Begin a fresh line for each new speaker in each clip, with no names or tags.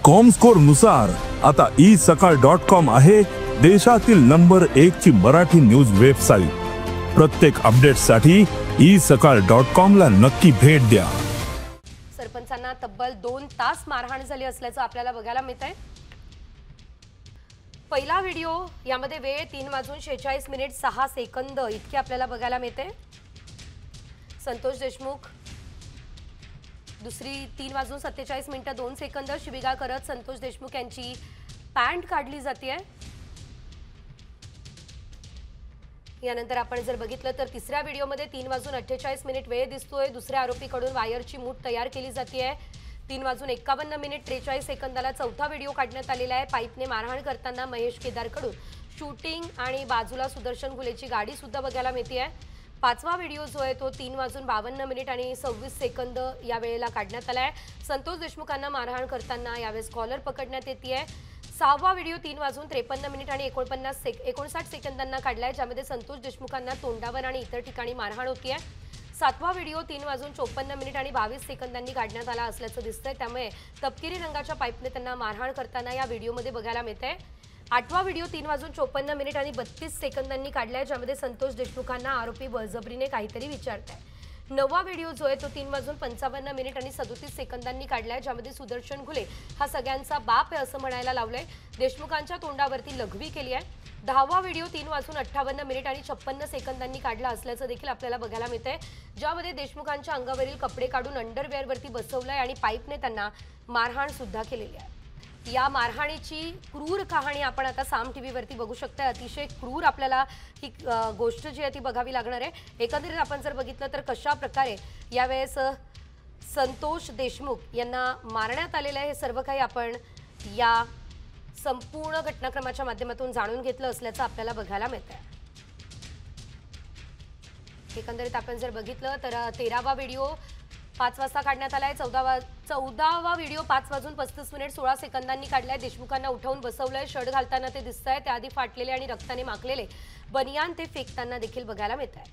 Comscore नुसार आता isakal.com आहे देशातील नंबर 1 ची मराठी न्यूज वेबसाईट। प्रत्येक अपडेटसाठी isakal.com ला नक्की भेट द्या।
सरपंचांना तब्बल 2 तास मारहाण झाली असल्याचं आपल्याला बघायला मिळतंय। पहिला व्हिडिओ यामध्ये वेळ 3:46:06 इतकी आपल्याला बघायला मिळते। संतोष देशमुख दुसरी 3:47:02 शिबिगाळ करत संतोष देशमुख यांची पॅन्ट काढली जाते। यानंतर आपण जर बघितलं तर तिसऱ्या व्हिडिओमध्ये 3:48 वेळ दिसतोय। दुसऱ्या आरोपीकडून वायरची मूठ तयार केली जाते। 3:51:43 चौथा व्हिडिओ काढण्यात आलेला आहे। पाईपने मारहाण करताना महेश केदारकडून शूटिंग आणि बाजूला सुदर्शन घुलेची गाडी सुद्धा बघायला मिळते। पाचवा व्हिडिओ जो आहे तो 3:52:26 या वेळेला काढण्यात आला आहे। संतोष देशमुखांना मारहाण करताना यावेळेस कॉलर पकडण्यात येते। सहावा व्हिडिओ 3:53:59 काढलाय, ज्यामध्ये संतोष देशमुखांना तोंडावर आणि इतर ठिकाणी मारहाण होतीये। सातवा व्हिडिओ 3:54:22 काढण्यात आला असल्याचं दिसतंय, त्यामुळे तपकिरी रंगाच्या पाईपने त्यांना मारहाण करताना या व्हिडिओमध्ये बघायला मिळते। आठवा व्हिडिओ 3:54:52 काढलाय, ज्यामध्ये संतोष देशमुखांना आरोपी बळजबरीने काहीतरी विचारताय। नववा व्हिडिओ जो आहे तो 3:55:37 काढलाय, ज्यामध्ये सुदर्शन घुले हा सगळ्यांचा बाप आहे असं म्हणायला लावलंय। देशमुखांच्या तोंडावरती लघवी केली आहे। 10वा व्हिडिओ 3:58:56 काढला असल्याचं देखील आपल्याला बघायला मिळतंय, ज्यामध्ये देशमुखांच्या अंगावरील कपडे काढून अंडरवेअरवरती बसवलंय आणि पाईपने त्यांना मारहाण सुद्धा केलेली आहे। या मारहाणीची क्रूर कहाणी आपण आता साम टीव्हीवरती बघू शकता। अतिशय क्रूर आपल्याला ही गोष्ट जी आहे ती बघावी लागणार आहे। एकंदरीत आपण जर बघितलं तर कशा प्रकारे यावेळेस संतोष देशमुख यांना मारण्यात आलेलं आहे, हे सर्व काही आपण या संपूर्ण घटनाक्रमाच्या माध्यमातून जाणून घेतलं असल्याचं आपल्याला बघायला मिळतंय। एकंदरीत आपण जर बघितलं तर 13वा व्हिडिओ 5 वाजता काढण्यात आलाय। 14वा व्हिडिओ 5:35:16 काढलाय। देशमुखांना उठवून बसवलंय, शर्ट घालताना ते दिसतंय, त्याआधी फाटलेले आणि रक्ताने माखलेले बनियान ते फेकताना देखील बघायला मिळतंय।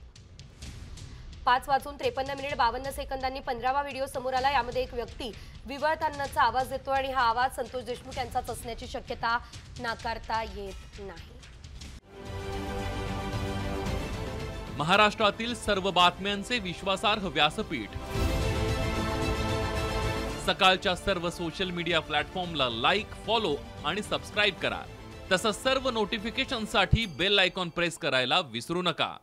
5:53:52 15वा व्हिडिओ समोर आला। यामध्ये एक व्यक्ती विवळतानाचा आवाज देतो आणि हा आवाज संतोष देशमुख यांचाच असण्याची शक्यता नाकारता येत नाही।
महाराष्ट्रातील सर्व बातम्यांचे विश्वासार्ह व्यासपीठ सकाळच्या सर्व सोशल मीडिया प्लॅटफॉर्मला लाईक, फॉलो आणि सबस्क्राईब करा। तसंच सर्व नोटिफिकेशनसाठी बेल आयकॉन प्रेस करायला विसरू नका।